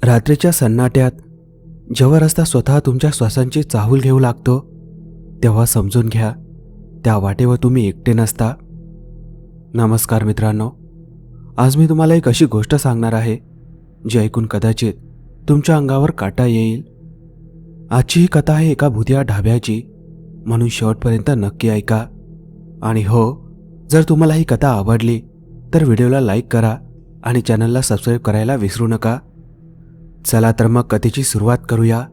रात्रीच्या सन्नाट्यात जेव्हा रस्ता स्वतः तुमच्या श्वासांची चाहूल घेऊ लागतो, तेव्हा समजून घ्या त्या वाटेवर तुम्ही एकटे नसता. नमस्कार मित्रांनो, आज मी तुम्हाला एक अशी गोष्ट सांगणार आहे जी ऐकून कदाचित तुमच्या अंगावर काटा येईल. आजची ही कथा आहे एका भुतिया ढाब्याची, म्हणून शेवटपर्यंत नक्की ऐका. आणि हो, जर तुम्हाला ही कथा आवडली तर व्हिडिओला लाईक करा आणि चॅनलला सबस्क्राईब करायला विसरू नका. चला तर मग कथेची सुरुवात करूया.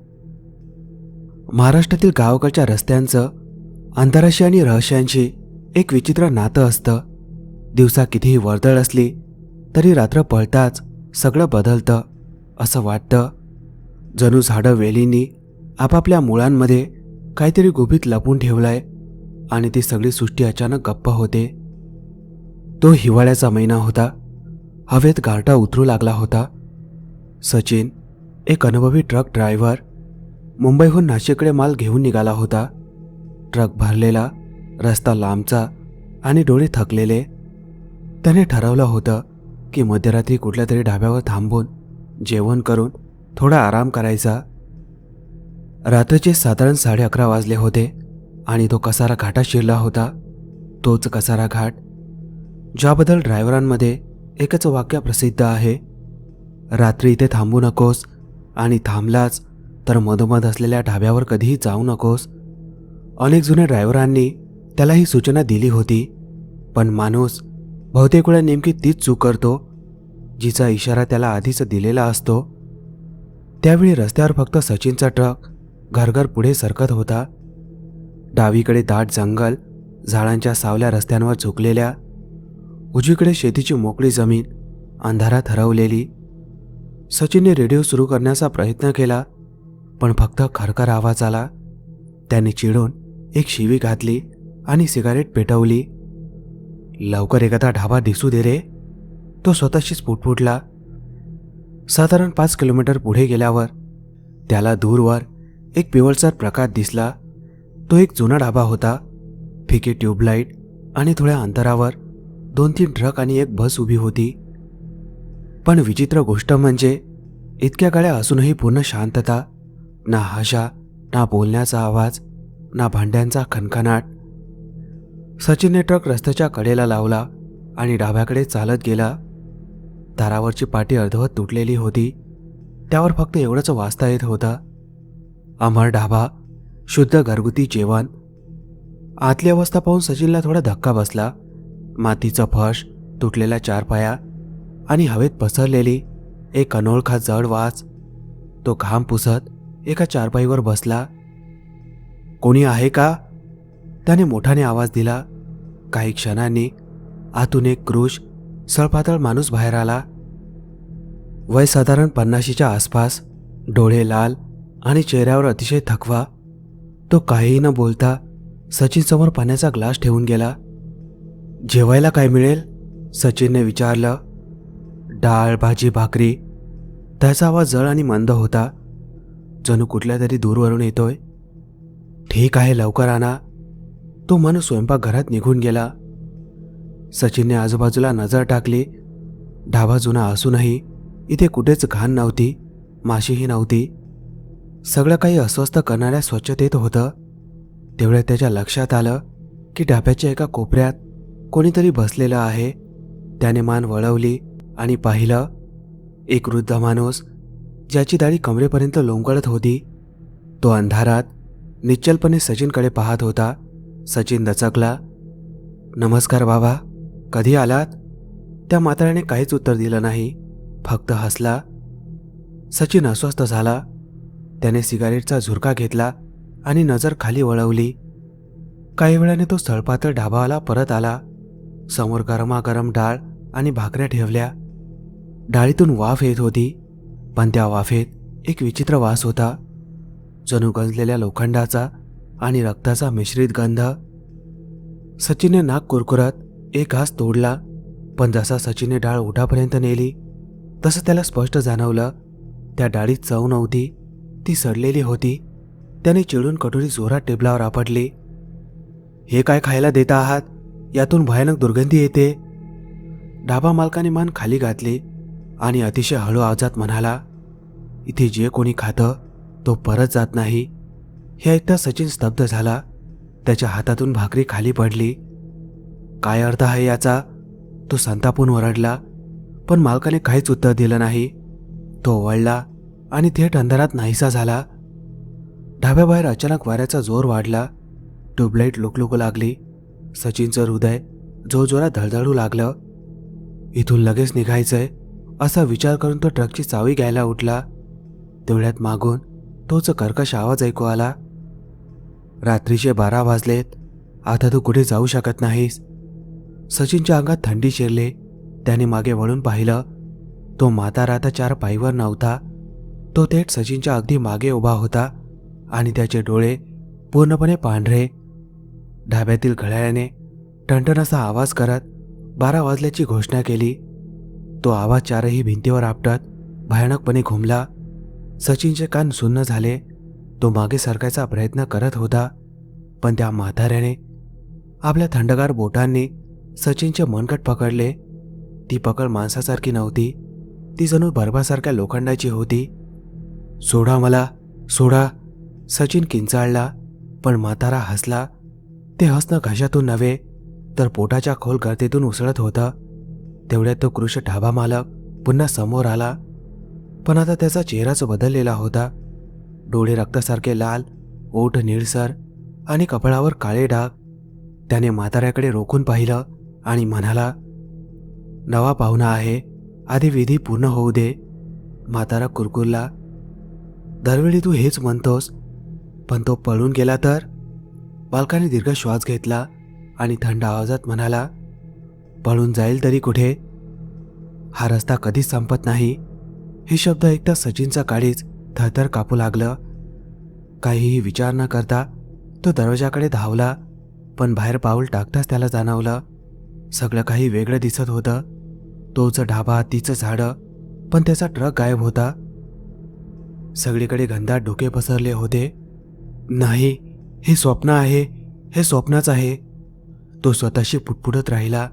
महाराष्ट्रातील गावाकडच्या रस्त्यांचं अंधाराशी आणि रहस्यांशी एक विचित्र नातं असतं. दिवसा कितीही वर्दळ असली तरी रात्र पळताच सगळं बदलतं असं वाटतं. जणू झाडं वेलींनी आपापल्या मुळांमध्ये काहीतरी गुपित लपून ठेवलंय आणि ती सगळी सृष्टी अचानक गप्प होते. तो हिवाळ्याचा महिना होता. हवेत गारठा उतरू लागला होता. सचिन, एक अनुभवी ट्रक ड्रायव्हर, मुंबईहून नाशिककडे माल घेऊन निघाला होता. ट्रक भरलेला, रस्ता लांबचा आणि डोळे थकलेले. त्याने ठरवलं होतं की मध्यरात्री कुठल्या तरी ढाब्यावर थांबून जेवण करून थोडा आराम करायचा. रात्रीचे साधारण 11:30 वाजले होते आणि तो कसारा घाटात शिरला होता. तोच कसारा घाट ज्याबद्दल ड्रायव्हरांमध्ये एकच वाक्य प्रसिद्ध आहे: रात्री इथे थांबू नकोस आणि थांबलाच तर मधोमध असलेल्या ढाब्यावर कधीही जाऊ नकोस. अनेक जुन्या ड्रायव्हरांनी त्याला ही सूचना दिली होती, पण माणूस बहुतेक वेळा नेमकी तीच चूक करतो जिचा इशारा त्याला आधीच दिलेला असतो. त्यावेळी रस्त्यावर फक्त सचिनचा ट्रक घरघर पुढे सरकत होता. डावीकडे दाट जंगल, झाडांच्या सावल्या रस्त्यांवर झुकलेल्या, उजवीकडे शेतीची मोकळी जमीन अंधारात हरवलेली. सचिनने रेडिओ सुरू करण्याचा प्रयत्न केला, पण फक्त खरखर आवाज आला. त्याने चिडून एक शिवी घातली आणि सिगारेट पेटवली. लवकर एखादा ढाबा दिसू दे रे, तो स्वतःशीच पुटपुटला. साधारण 5 किलोमीटर पुढे गेल्यावर त्याला दूरवर एक पिवळसर प्रकाश दिसला. तो एक जुना ढाबा होता. फिके ट्यूबलाईट आणि थोड्या अंतरावर 2-3 ट्रक आणि एक बस उभी होती. पण विचित्र गोष्ट म्हणजे इतक्या गाड्या असूनही पूर्ण शांतता. ना हाशा, ना बोलण्याचा आवाज, ना भांड्यांचा खणखणाट. सचिनने ट्रक रस्त्याच्या कडेला लावला आणि ढाब्याकडे चालत गेला. दारावरची पाटी अर्धवट तुटलेली होती. त्यावर फक्त एवढंच वाचता येत होतं: अमर ढाबा, शुद्ध घरगुती जेवण. आतली अवस्था पाहून सचिनला थोडा धक्का बसला. मातीचं फर्श, तुटलेल्या चारपाया आणि हवेत पसरलेली एक अनोळखा जड वास. तो घाम पुसत एका चारपाईवर बसला. कोणी आहे का? त्याने मोठाने आवाज दिला. काही क्षणांनी आतून एक क्रूश, सळपातळ माणूस बाहेर आला. वय साधारण 50च्या आसपास, डोळे लाल आणि चेहऱ्यावर अतिशय थकवा. तो काहीही न बोलता सचिनसमोर पाण्याचा ग्लास ठेवून गेला. जेवायला काय मिळेल? सचिनने विचारलं. डाळ, भाजी, भाकरी. त्याचा आवाज जड आणि मंद होता, जणू कुठल्या तरी दूरवरून येतोय. ठीक आहे, लवकर आणा. तो माणूस स्वयंपाकघरात निघून गेला. सचिनने आजूबाजूला नजर टाकली. ढाबा जुना असूनही इथे कुठेच घाण नव्हती, माशीही नव्हती. सगळं काही अस्वस्थ करणाऱ्या स्वच्छतेत होतं. तेवढ्या त्याच्या लक्षात आलं की ढाब्याच्या एका कोपऱ्यात कोणीतरी बसलेलं आहे. त्याने मान वळवली आणि पाहिलं. एक वृद्ध माणूस, ज्याची दाढी कमरेपर्यंत लोंबकळत होती. तो अंधारात निश्चलपणे सचिनकडे पाहत होता. सचिन दचकला. नमस्कार बाबा, कधी आलात? त्या म्हाताऱ्याने काहीच उत्तर दिलं नाही, फक्त हसला. सचिन अस्वस्थ झाला. त्याने सिगारेटचा झुरका घेतला आणि नजर खाली वळवली. काही वेळाने तो सळपातळ ढाबावाला परत आला. समोर गरमागरम डाळ आणि भाकऱ्या ठेवल्या. डाळीतून वाफ येत होती, पण त्या वाफेत एक विचित्र वास होता, जणू गंजलेल्या लोखंडाचा आणि रक्ताचा मिश्रित गंध. सचिनने नाक कुरकुरत एक घास तोडला, पण जसा सचिनने डाळ ओठापर्यंत नेली तसं त्याला स्पष्ट जाणवलं त्या डाळीत चव नव्हती, ती सडलेली होती. त्याने चिडून कटोरी जोरात टेबलावर आपटली. हे काय खायला देता आहात? यातून भयानक दुर्गंधी येते. ढाबा मालकाने मान खाली घातली आणि अतिशय हळू आवाजात म्हणाला, इथे जे कोणी खातं तो परत जात नाही. हे ऐकता सचिन स्तब्ध झाला. त्याच्या हातातून भाकरी खाली पडली. काय अर्थ आहे याचा? तो संतापून ओरडला, पण मालकाने काहीच उत्तर दिलं नाही. तो वळला आणि थेट अंधारात नाहीसा झाला. ढाब्याबाहेर अचानक वाऱ्याचा जोर वाढला. ट्यूबलाईट लुकलुकू लागली. सचिनचं हृदय जोरजोरात धडधडू लागलं. इथून लगेच निघायचंय असा विचार करून तो ट्रकची चावी घ्यायला उठला. तेवढ्यात मागून तोच कर्कश आवाज ऐकू आला. रात्रीचे 12 वाजलेत. आता तू कुठे जाऊ शकत नाहीस. सचिनच्या अंगात थंडी शिरली. त्याने मागे वळून पाहिलं. तो म्हातारा आता 4 पायीवर नव्हता. तो थेट सचिनच्या अगदी मागे उभा होता आणि त्याचे डोळे पूर्णपणे पांढरे. ढाब्यातील घड्याळाने टणटण असा आवाज करत 12 वाजल्याची घोषणा केली. तो आवाज 4ही भिंतीवर आपटत भयानकपणे घुमला. सचिनचे कान सुन्न झाले. तो मागे सरकायचा प्रयत्न करत होता, पण त्या म्हाताऱ्याने आपल्या थंडगार बोटांनी सचिनचे मनगट पकडले. ती पकड माणसासारखी नव्हती. ती जणू बर्फासारख्या लोखंडाची होती. सोडा मला, सोडा. सचिन किंचाळला, पण म्हातारा हसला. ते हसणं घशातून नव्हे तर पोटाच्या खोल गर्दीतून उसळत होतं. तेवढ्यात तो कृश ढाबा मालक पुन्हा समोर आला, पण आता त्याचा चेहराच बदललेला होता. डोळे रक्तासारखे लाल, ओठ निळसर आणि कपाळावर काळे डाग. त्याने म्हाताऱ्याकडे रोखून पाहिलं आणि म्हणाला, नवा पाहुणा आहे, आधी विधी पूर्ण होऊ दे. म्हातारा कुरकुरला, दरवेळी तू हेच म्हणतोस, पण तो पळून गेला तर? बालकाने दीर्घ श्वास घेतला आणि थंड आवाजात म्हणाला, पळून जाईल तरी कुठे? हा रस्ता कधीच संपत नाही. हे शब्द ऐकता सचिनचा काळीज थरथर कापू लागलं. काहीही विचार न करता तो दरवाजाकडे धावला, पण बाहेर पाऊल टाकताच त्याला जाणवलं सगळं काही वेगळं दिसत होतं. तोच ढाबा, तीच झाडं, पण त्याचा ट्रक गायब होता. सगळीकडे घनदाट डोके पसरले होते. नाही, हे स्वप्न आहे, हे स्वप्नच आहे. तो स्वतःशी पुटपुटत राहिला,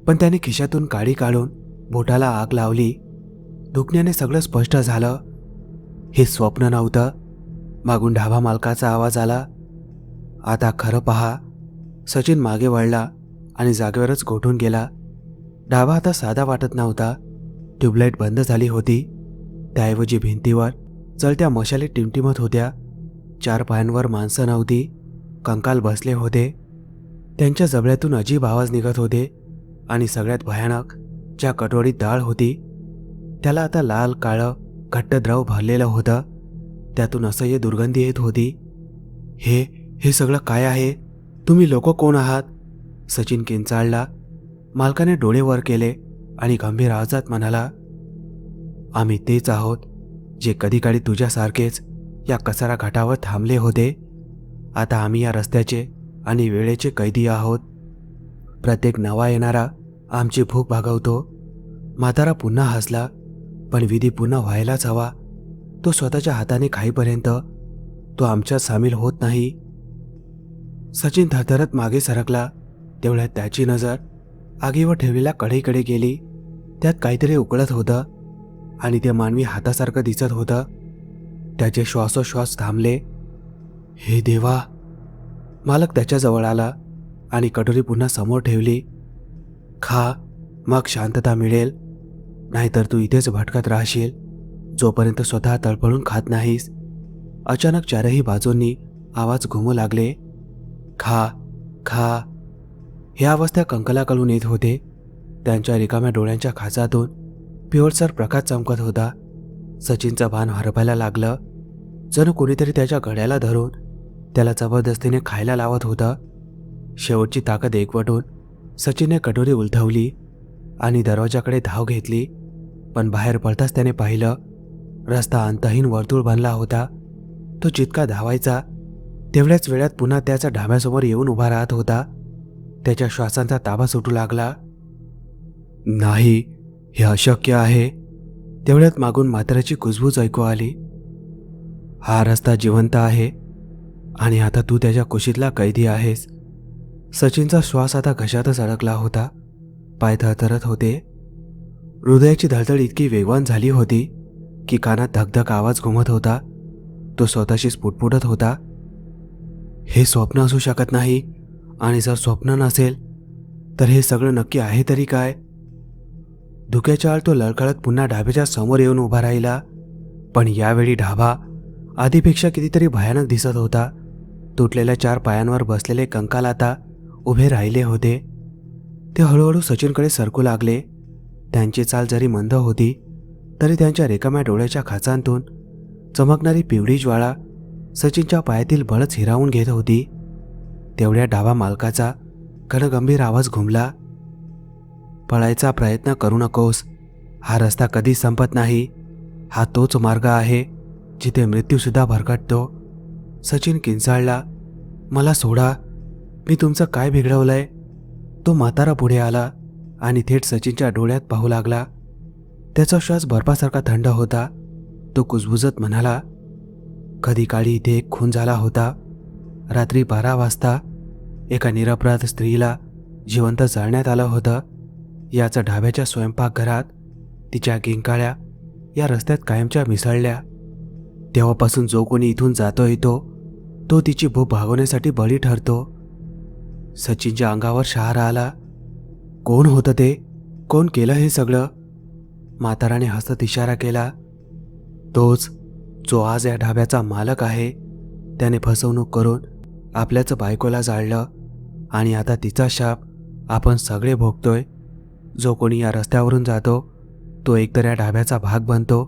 पण त्याने खिशातून काडी काढून बोटाला आग लावली. दुखण्याने सगळं स्पष्ट झालं. हे स्वप्न नव्हतं. मागून ढाबा मालकाचा आवाज आला, आता खरं पहा. सचिन मागे वळला आणि जागेवरच गोठून गेला. ढाबा आता साधा वाटत नव्हता. ट्यूबलाईट बंद झाली होती. त्याऐवजी भिंतीवर जळत्या मशाली टिमटिमत होत्या. 4 पायांवर माणसं नव्हती, कंकाल बसले होते. त्यांच्या जबड्यातून अजीब आवाज निघत होते आणि सगळ्यात भयानक, ज्या कटोरीत डाळ होती त्याला आता लाल काळं घट्ट द्रव भरलेलं होतं. त्यातून असह्य दुर्गंधी येत होती. हे सगळं काय आहे? तुम्ही लोक कोण आहात? सचिन किंचाळला. मालकाने डोळे वर केले आणि गंभीर आवाजात म्हणाला, आम्ही तेच आहोत जे कधी काळी तुझ्यासारखेच या कचरा घाटावर थांबले होते. आता आम्ही या रस्त्याचे आणि वेळेचे कैदी आहोत. प्रत्येक नवा येणारा आमची भूक भागवतो. म्हातारा पुन्हा हसला, पण विधी पुन्हा व्हायलाच हवा. तो स्वतःच्या हाताने खाईपर्यंत तो आमच्यात सामील होत नाही. सचिन थरथरत मागे सरकला. तेवढ्यात त्याची नजर आगीवर ठेवलेल्या कढईकडे गेली. त्यात काहीतरी उकळत होतं आणि ते मानवी हातासारखं दिसत होतं. त्याचे श्वासोश्वास थांबले. हे देवा! मालक त्याच्याजवळ आला आणि कटोरी पुन्हा समोर ठेवली. खा, मग शांतता मिळेल. नाहीतर तू इथेच भटकत राहशील जोपर्यंत स्वतः तळपळून खात नाहीस. अचानक 4ही बाजूंनी आवाज घुमू लागले. खा, खा. हे आवाज त्या कंकलाकडून येत होते. त्यांच्या रिकाम्या डोळ्यांच्या खाचातून पिवळसर प्रकाश चमकत होता. सचिनचं भान हरपायला लागलं. जणू कोणीतरी त्याच्या घड्याला धरून त्याला जबरदस्तीने खायला लावत होतं. शेवटची ताकद एकवटून सचिनने कटोरी उलथवली आणि दरवाजाकडे धाव घेतली. पण बाहेर पडताच त्याने पाहिलं, रस्ता अंतहीन वर्तुळ बनला होता. तो जितका धावायचा तेवढ्याच वेळात पुन्हा त्याचा ढाब्यासमोर येऊन उभा राहत होता. त्याच्या श्वासांचा ताबा सुटू लागला. नाही, हे अशक्य आहे. तेवढ्यात मागून म्हाताऱ्याची कुजबूज ऐकू आली. हा रस्ता जिवंत आहे, आणि आता तू त्याच्या कुशीतला कैदी आहेस. सचिनचा श्वास आता घशातच अडकला होता. पाय थरथरत होते. हृदयाची धडधड इतकी वेगवान झाली होती की कानात धकधक आवाज घुमत होता. तो स्वतःशीच पुटपुटत होता, हे स्वप्न असू शकत नाही. आणि जर स्वप्न नसेल तर हे सगळं नक्की आहे तरी काय? धुक्याच्या आड तो लळखळत पुन्हा ढाब्याच्या समोर येऊन उभा राहिला. पण यावेळी ढाबा आधीपेक्षा कितीतरी भयानक दिसत होता. तुटलेल्या 4 पायांवर बसलेले कंकाल आता उभे राहिले होते. ते हळूहळू सचिनकडे सरकू लागले. त्यांची चाल जरी मंद होती तरी त्यांच्या रिकाम्या डोळ्याच्या खाचांतून चमकणारी पिवळी ज्वाळा सचिनच्या पायातील बळच हिरावून घेत होती. तेवढ्या ढाबा मालकाचा घनगंभीर आवाज घुमला, पळायचा प्रयत्न करू नकोस. हा रस्ता कधीच संपत नाही. हा तोच मार्ग आहे जिथे मृत्यूसुद्धा भरकटतो. सचिन किंचाळला, मला सोडा. मी तुमचं काय बिघडवलंय? तो म्हातारा पुढे आला आणि थेट सचिनच्या डोळ्यात पाहू लागला. त्याचा श्वास बर्फासारखा थंड होता. तो कुजबुजत म्हणाला, कधी काळी इथे एक खून झाला होता. रात्री 12 वाजता एका निरपराध स्त्रीला जिवंत जाळण्यात आलं होतं. याच ढाब्याच्या स्वयंपाकघरात तिच्या किंकाळ्या या रस्त्यात कायमच्या मिसळल्या. तेव्हापासून जो कोणी इथून जातो येतो तो तिची भूक भागवण्यासाठी बळी ठरतो. सचिनच्या अंगावर शहारा आला. कोण होतं ते? कोण केलं हे सगळं? म्हाताराने हसत इशारा केला, तोच जो आज या ढाब्याचा मालक आहे. त्याने फसवणूक करून आपल्याच बायकोला जाळलं आणि आता तिचा शाप आपण सगळे भोगतोय. जो कोणी या रस्त्यावरून जातो तो एकतर या ढाब्याचा भाग बनतो,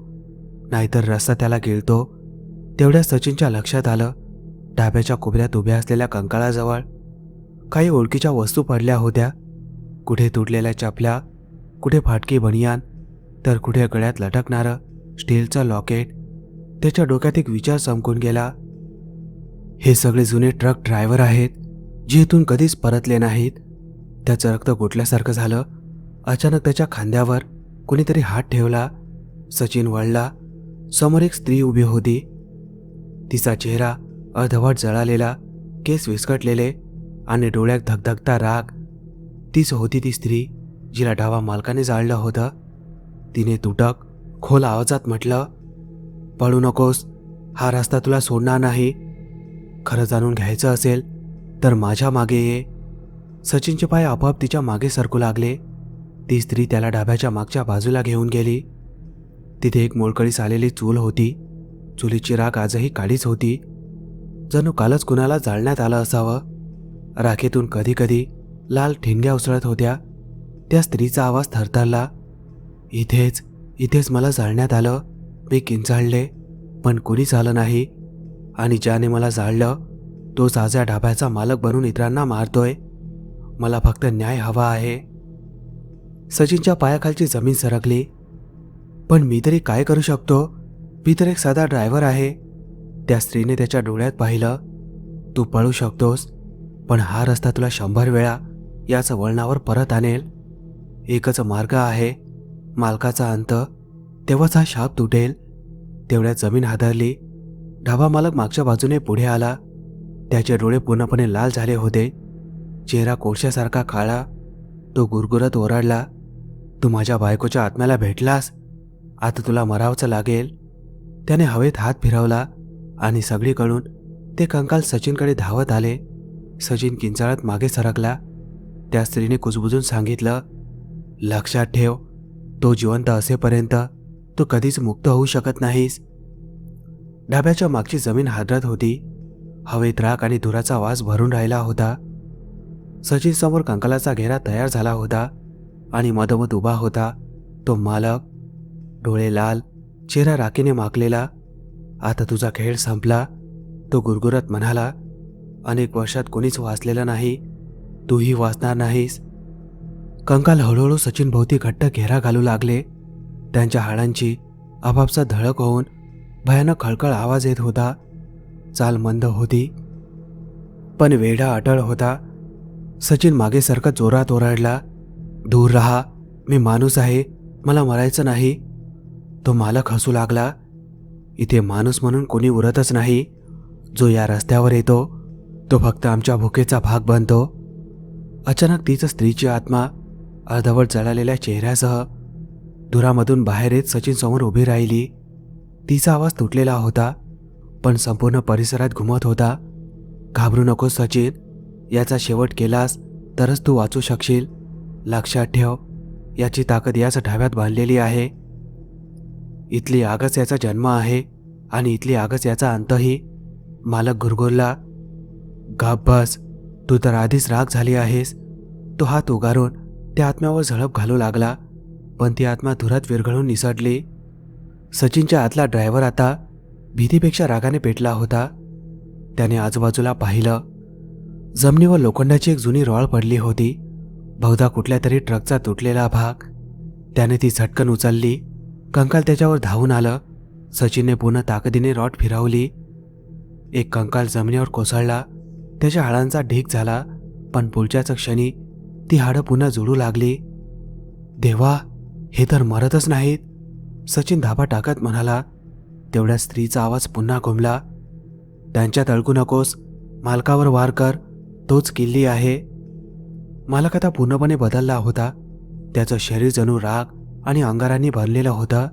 नाहीतर रस्ता त्याला गिळतो. तेवढ्या सचिनच्या लक्षात आलं, ढाब्याच्या कोपऱ्यात उभ्या असलेल्या कंकाळाजवळ काही ओळखीच्या वस्तू पडल्या होत्या. कुठे तुटलेल्या चपल्या, कुठे फाटकी बनियान, तर कुठे गळ्यात लटकणारं स्टीलचं लॉकेट. त्याच्या डोक्यात एक विचार चमकून गेला, हे सगळे जुने ट्रक ड्रायव्हर आहेत जे इथून कधीच परतले नाहीत. त्याचं रक्त गोठल्यासारखं झालं. अचानक त्याच्या खांद्यावर कोणीतरी हात ठेवला. सचिन वळला. समोर एक स्त्री उभी होती. तिचा चेहरा अर्धवट जळालेला, केस विस्कटलेले आणि डोळ्यात धगधगता राग. तीच होती ती स्त्री जिला ढाबा मालकाने जाळलं होतं. तिने तुटक खोल आवाजात म्हटलं, पळू नकोस. हा रस्ता तुला सोडणार नाही. खरं जाणून घ्यायचं असेल तर माझ्या मागे ये. सचिनचे पाय आपोआप तिच्या मागे सरकू लागले. ती स्त्री त्याला ढाब्याच्या मागच्या बाजूला घेऊन गेली. तिथे एक मोलकळीस आलेली चूल होती. चुलीची राख आजही काळीच होती, जणू कालच कुणाला जाळण्यात आलं असावं. राखेतून कधी कधी लाल ठिणग्या उसळत होत्या. त्या स्त्रीचा आवाज थरथरला, इथेच इथेच मला जाळण्यात आलं. मी किंचाळले पण कुणीच आलं नाही. आणि ज्याने मला जाळलं तोच आज या ढाब्याचा मालक बनून इतरांना मारतोय. मला फक्त न्याय हवा आहे. सचिनच्या पायाखालची जमीन सरकली. पण मी तरी काय करू शकतो? मी तर एक साधा ड्रायव्हर आहे. त्या स्त्रीने त्याच्या डोळ्यात पाहिलं, तू पळू शकतोस, पण हा रस्ता तुला 100 वेळा याच वळणावर परत आणेल. एकच मार्ग आहे, मालकाचा अंत. तेव्हाच हा शाप तुटेल. तेवढ्यात जमीन हादरली. ढाबा मालक मागच्या बाजूने पुढे आला. त्याचे डोळे पूर्णपणे लाल झाले होते. चेहरा कोळशासारखा काळा. तो गुरगुरत ओरडला, तू माझ्या बायकोच्या आत्म्याला भेटलास. आता तुला मरावचं लागेल. त्याने हवेत हात फिरवला आणि सगळीकडून ते कंकाल सचिनकडे धावत आले. सचिन किंचाळत मागे सरकला. त्या स्त्रीने कुजबुजून सांगितलं, लक्षात ठेव, तो जिवंत असेपर्यंत तू कधीच मुक्त होऊ शकत नाहीस. ढाब्याच्या मागची जमीन हादरत होती. हवेत राख आणि धुराचा वास भरून राहिला होता. सचिन समोर कंकालाचा घेरा तयार झाला होता आणि मधोमध उभा होता तो मालक. डोळे लाल, चेहरा राखेने माखलेला. आता तुझा खेळ संपला, तो गुरगुरत म्हणाला. अनेक वर्षात कोणीच वाचलेलं नाही, तूही वाचणार नाहीस. कंकाल हळूहळू सचिन भोवती घट्ट घेरा घालू लागले. त्यांच्या हाडांची आपापसात धडक होऊन भयानक खळखळ आवाज येत होता. चाल मंद होती पण वेढा अटळ होता. सचिन मागे सरकत जोरात ओरडला, दूर रहा, मी माणूस आहे, मला मरायचं नाही. तो मालक हसू लागला, इथे माणूस म्हणून कोणी उरतच नाही. जो या रस्त्यावर येतो तो फक्त आमच्या भुकेचा भाग बनतो. अचानक तीच स्त्रीची आत्मा अर्धवट जळालेल्या चेहऱ्यासह धुरामधून बाहेर येत सचिन समोर उभी राहिली. तिचा आवाज तुटलेला होता, पण संपूर्ण परिसरात घुमत होता. घाबरू नकोस सचिन, याचा शेवट केलास तरच तू वाचू शकशील. लक्षात ठेव, याची ताकद याच ढाब्यात बांधलेली आहे. इथली आगच याचा जन्म आहे आणि इथली आगच याचा अंतही. मालक गुरगुरला. गप बस, तू तर आधीच राग झाली आहेस. तो हात उगारून त्या आत्म्यावर झळप घालू लागला, पण ती आत्मा धुरात विरघळून निसटली. सचिनच्या आतला ड्रायव्हर आता भीतीपेक्षा रागाने पेटला होता. त्याने आजूबाजूला पाहिलं. जमिनीवर लोखंडाची एक जुनी रॉड पडली होती, बहुधा कुठल्या तरी ट्रकचा तुटलेला भाग. त्याने ती झटकन उचलली. कंकाल त्याच्यावर धावून आलं. सचिनने पुन्हा ताकदीने रॉड फिरवली. एक कंकाल जमिनीवर कोसळला. त्याच्या हाडांचा ढीग झाला, पण पुढच्याच क्षणी ती हाडं पुन्हा जुळू लागली. देवा, हे तर मरतच नाहीत, सचिन धाबा टाकत म्हणाला. तेवढ्या स्त्रीचा आवाज पुन्हा घुमला. त्यांच्यात अडकू नकोस, मालकावर वार कर, तोच किल्ली आहे. मालक आता पूर्णपणे बदलला होता. त्याचं शरीर जणू राग आणि अंगारांनी भरलेलं होतं.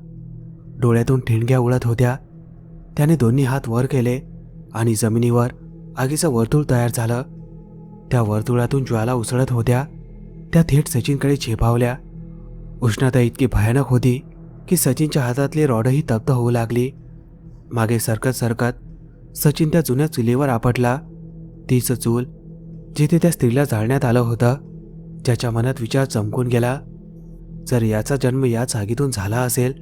डोळ्यातून ठिणग्या उडत होत्या. त्याने दोन्ही हात वर केले आणि जमिनीवर आगीचं वर्तुळ तयार झालं. त्या वर्तुळातून ज्वाला उसळत होत्या. त्या थेट सचिनकडे झेपावल्या. उष्णता इतकी भयानक होती की सचिनच्या हातातली रॉडही तप्त होऊ लागली. मागे सरकत सरकत सचिन त्या जुन्या चुलीवर आपटला. तीच चूल जिथे त्या स्त्रीला जाळण्यात आलं होतं. ज्याच्या मनात विचार चमकून गेला, जर याचा जन्म याच आगीतून झाला असेल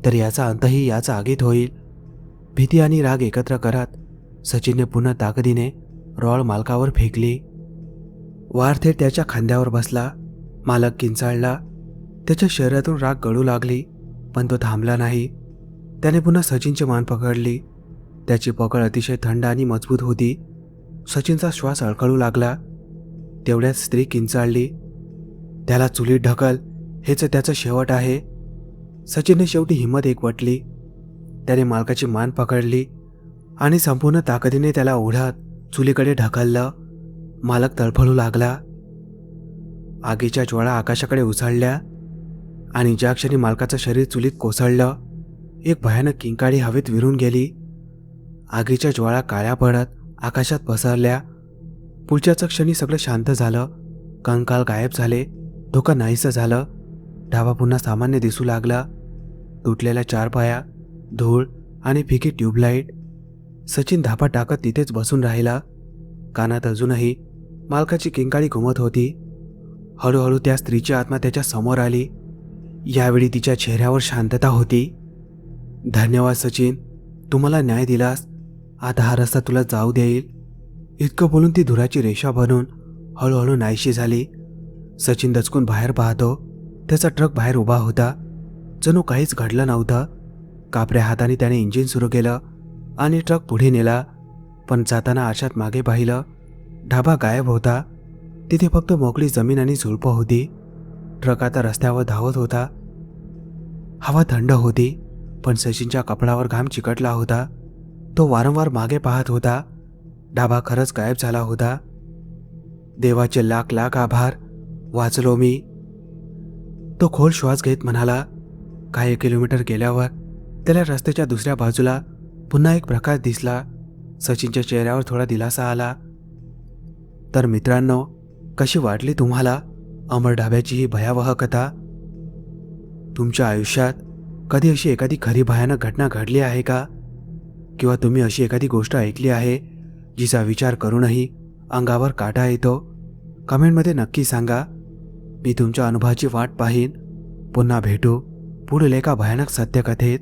तर याचा अंतही याच आगीत होईल. भीती आणि राग एकत्र करत सचिनने पुन्हा ताकदीने रॉड मालकावर फेकली. वार थेट त्याच्या खांद्यावर बसला. मालक किंचाळला. त्याच्या शरीरातून राग गळू लागली, पण तो थांबला नाही. त्याने पुन्हा सचिनची मान पकडली. त्याची पकड अतिशय थंड आणि मजबूत होती. सचिनचा श्वास अडखळू लागला. तेवढ्यात स्त्री किंचाळली, त्याला चुलीत ढकल, हेच त्याचं शेवट आहे. सचिनने शेवटी हिंमत एकवटली. त्याने मालकाची मान पकडली आणि संपूर्ण ताकदीने त्याला ओढत चुलीकडे ढकललं. मालक तळफळू लागला. आगीच्या ज्वाळा आकाशाकडे उसळल्या आणि ज्या क्षणी मालकाचं शरीर चुलीत कोसळलं, एक भयानक किंकाळी हवेत विरून गेली. आगीच्या ज्वाळा काळ्या पडत आकाशात पसरल्या. पुढच्याच क्षणी सगळं शांत झालं. कंकाल गायब झाले. धोका नाहीसं झालं. ढाबा पुन्हा सामान्य दिसू लागला. तुटलेल्या चारपाया, धूळ आणि फिकी ट्यूबलाईट. सचिन धाबा टाकत तिथेच बसून राहिला. कानात अजूनही मालकाची किंकाळी घुमत होती. हळूहळू त्या स्त्रीची आत्मा त्याच्या समोर आली. यावेळी तिच्या चेहऱ्यावर शांतता होती. धन्यवाद सचिन, तू मला न्याय दिलास. आता हा रस्ता तुला जाऊ देईल. इतकं बोलून ती धुराची रेषा बनून हळूहळू नाहीशी झाली. सचिन दचकून बाहेर पाहतो. त्याचा ट्रक बाहेर उभा होता. जणू काहीच घडलं नव्हतं. कापऱ्या हाताने त्याने इंजिन सुरू केलं आणि ट्रक पुढे नेला. पण जाताना आरशात मागे पाहिलं. ढाबा गायब होता. तिथे फक्त मोकळी जमीन आणि झुडपं होती. ट्रक आता रस्त्यावर धावत होता. हवा थंड होती, पण सचिनच्या कपडावर घाम चिकटला होता. तो वारंवार मागे पाहत होता. ढाबा खरंच गायब झाला होता. देवाचे लाख लाख आभार, वाचलो मी. तो खोल श्वास घेत म्हणाला. काही किलोमीटर गेल्यावर त्याला रस्त्याच्या दुसऱ्या बाजूला पुन्हा एक प्रकाश दिसला. सचिनच्या चेहऱ्यावर थोडा दिलासा आला. तर मित्रांनो, कशी वाटली तुम्हाला अमर ढाब्याची ही भयावह कथा? तुमच्या आयुष्यात कधी अशी एखादी खरी भयानक घटना घडली आहे का? किंवा तुम्ही अशी एखादी गोष्ट ऐकली आहे जिचा विचार करूनही अंगावर काटा येतो? कमेंटमध्ये नक्की सांगा. मी तुमच्या अनुभवाची वाट पाहीन. पुन्हा भेटू पुढील एका भयानक सत्यकथेत.